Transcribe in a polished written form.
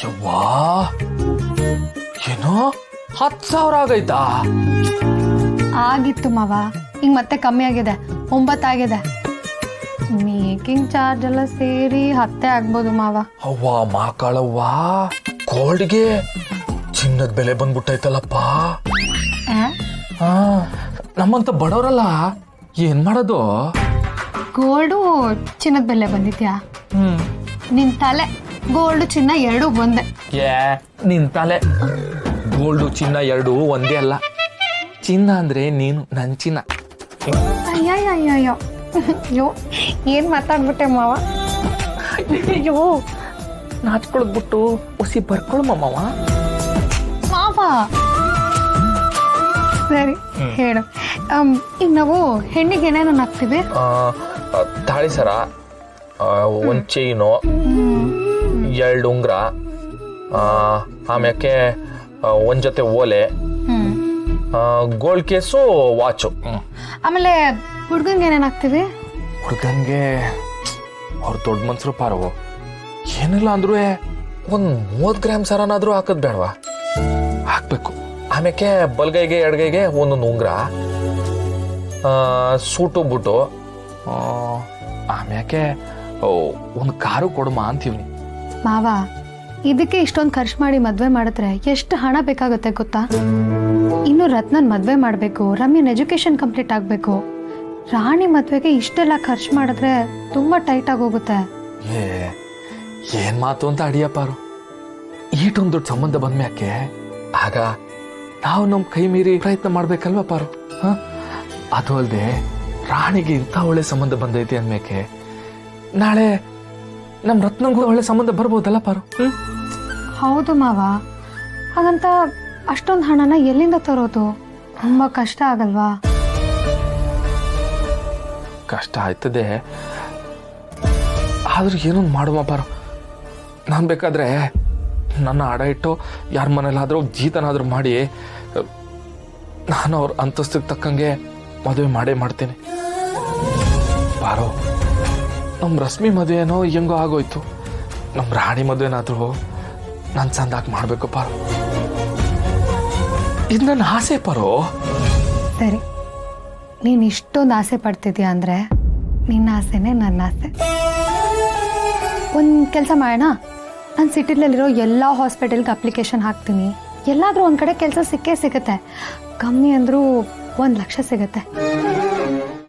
ಯವ್ವಾ ಏನೋ 10,000 ಆಗೈತಾ? ಆಗಿತ್ತು ಮಾವ, ಈಗ ಮತ್ತೆ ಕಮ್ಮಿ ಆಗಿದೆ, 9 ಆಗಿದೆ. ಮೇಕಿಂಗ್ ಚಾರ್ಜ್ ಎಲ್ಲ ಸೇರಿ 10 ಆಗ್ಬೋದು ಮಾವ. ಅವ್ವಾ ಮಾಕಾಳವ್ವ, ಗೋಲ್ಡ್ಗೆ ಚಿನ್ನದ ಬೆಲೆ ಬಂದ್ಬಿಟ್ಟೈತಲ್ಲಪ್ಪ. ಹಾ, ನಮ್ಮಂತ ಬಡವರಲ್ಲ ಏನ್ ಮಾಡೋದು? ಗೋಲ್ಡು ಚಿನ್ನದ ಬೆಲೆ ಬಂದಿದ್ಯಾ? ನಿನ್ ತಲೆ, ಗೋಲ್ಡು ಚಿನ್ನ ಎರಡು ಒಂದೇ. ನಿಂತಲೆ ಗೋಲ್ಡು ಚಿನ್ನ ಎರಡು ಒಂದೇ ಅಲ್ಲ. ಚಿನ್ನ ಅಂದ್ರೆ ನೀನು ನನ್ ಚಿನ್ನ. ಅಯ್ಯಯ್ಯಯ್ಯೋ, ಅಯ್ಯೋ ಏನ್ ಮಾತಾಡ್ಬಿಟ್ಟೆ ಮಾವ. ಅಯ್ಯೋ ನಾಚ್ಕೊಳ್ಬಿಟ್ಟು ಒಸಿ ಬರ್ಕೊಳ್ ಮಾವ. ಮಾವ ಸರಿ ಹೇಳು. ಈಗ ನಾವು ಹೆಣ್ಣಿಗೆ ಏನೇನು ಹಾಕ್ತಿವಿ? ತಾಳಿ ಸರ, ಒಂದ್ ಚೈನು, 2 ಉಂಗ್ರ, ಆಮ್ಯಾಕೆ ಒಂದ್ ಜೊತೆ ಓಲೆ, ಗೋಲ್ಡ್ ಕೇಸು, ವಾಚು. ಆಮೇಲೆ ಹುಡ್ಗಂಗೆ ಏನೇನು ಹಾಕ್ತಿವಿ? ಹುಡ್ಗಂಗೆ ಅವ್ರ ದೊಡ್ಡ ಮನ್ಸರು ಪಾರವು, ಏನಿಲ್ಲ ಅಂದ್ರೂ ಒಂದ್ 30 ಗ್ರಾಮ್ ಸರನಾದ್ರೂ ಹಾಕದ್ ಬೇಡವಾ? ಹಾಕ್ಬೇಕು. ಆಮ್ಯಾಕೆ ಬಲ್ಗೈಗೆ ಎಡಗೈಗೆ ಒಂದೊಂದು ಉಂಗ್ರ, ಸೂಟು ಬುಟ್ಟು, ಆಮ್ಯಾಕೆ ಒಂದು ಕಾರು ಕೊಡಮ್ಮ ಅಂತೀವಿ. ಮಾವ, ಇದಕ್ಕೆ ಇಷ್ಟೊಂದು ಖರ್ಚು ಮಾಡಿ ಮದ್ವೆ ಮಾಡಿದ್ರೆ ಎಷ್ಟು ಹಣ ಬೇಕಾಗುತ್ತೆ ಗೊತ್ತಾ? ಇನ್ನು ರತ್ನನ್ ಮದ್ವೆ ಮಾಡಬೇಕು, ರಮ್ಯನ್ ಎಜುಕೇಶನ್ ಕಂಪ್ಲೀಟ್ ಆಗಬೇಕು. ರಾಣಿ ಮದ್ವೆಗೆ ಇಷ್ಟೆಲ್ಲ ಖರ್ಚು ಮಾಡಿದ್ರೆ ತುಂಬಾ ಟೈಟ್ ಆಗೋಗುತ್ತೆ. ಏನ್ ಮಾತು ಅಂತ ಅಡಿಯಪ್ಪಾರು, ಈಟೊಂದು ದೊಡ್ಡ ಸಂಬಂಧ ಬಂದ್ಮ್ಯಾಕೆ ಆಗ ನಾವು ನಮ್ಮ ಕೈ ಮೀರಿ ಪ್ರಯತ್ನ ಮಾಡ್ಬೇಕಲ್ವಾ ಪಾರು? ಅದು ಅಲ್ಲದೆ ರಾಣಿಗೆ ಇಂಥ ಒಳ್ಳೆ ಸಂಬಂಧ ಬಂದೈತಿ ಅಂದ್ಮ್ಯಾಕೆ ನಾಳೆ ನಮ್ ರತ್ನಂಗೂ ಒಳ್ಳೆ ಸಂಬಂಧ ಬರ್ಬೋದಲ್ಲ ಪಾರು? ಹೌದು ಮಾವ, ಹಾಗಂತ ಅಷ್ಟೊಂದು ಹಣನ ಎಲ್ಲಿಂದ ತರೋದು? ತುಂಬಾ ಕಷ್ಟ ಆಗಲ್ವಾ? ಕಷ್ಟ ಆಯ್ತದೆ, ಆದ್ರೂ ಏನೊಂದು ಮಾಡುವ ಪಾರು. ನಾನು ಬೇಕಾದ್ರೆ ನನ್ನ ಅಡ ಇಟ್ಟು ಯಾರ ಮನೇಲಾದ್ರೂ ಜೀತನಾದ್ರೂ ಮಾಡಿ ನಾನು ಅವ್ರ ಅಂತಸ್ತಿಗೆ ತಕ್ಕಂಗೆ ಮದುವೆ ಮಾಡೇ ಮಾಡ್ತೇನೆ ಪಾರು. ನಮ್ಮ ರಶ್ಮಿ ಮದುವೆನೋ ಹೆಂಗೋ ಆಗೋಯ್ತು, ನಮ್ಮ ರಾಣಿ ಮದುವೆನಾದ್ರೂ ನಾನು ಚಂದಾಗಿ ಮಾಡಬೇಕು ಪಾರು. ಇದು ನನ್ನ ಆಸೆ ಪಾರು. ಸರಿ, ನೀನು ಇಷ್ಟೊಂದು ಆಸೆ ಪಡ್ತಿದ್ಯಾ ಅಂದ್ರೆ ನಿನ್ನ ಆಸೆನೇ ನನ್ನ ಆಸೆ. ಒಂದು ಕೆಲಸ ಮಾಡೋಣ, ನಾನು ಸಿಟಿಲಲ್ಲಿರೋ ಎಲ್ಲ ಹಾಸ್ಪಿಟಲ್ಗೆ ಅಪ್ಲಿಕೇಶನ್ ಹಾಕ್ತೀನಿ. ಎಲ್ಲಾದರೂ ಒಂದು ಕಡೆ ಕೆಲಸ ಸಿಕ್ಕೇ ಸಿಗುತ್ತೆ. ಕಮ್ಮಿ ಅಂದರೂ 1 ಲಕ್ಷ ಸಿಗುತ್ತೆ.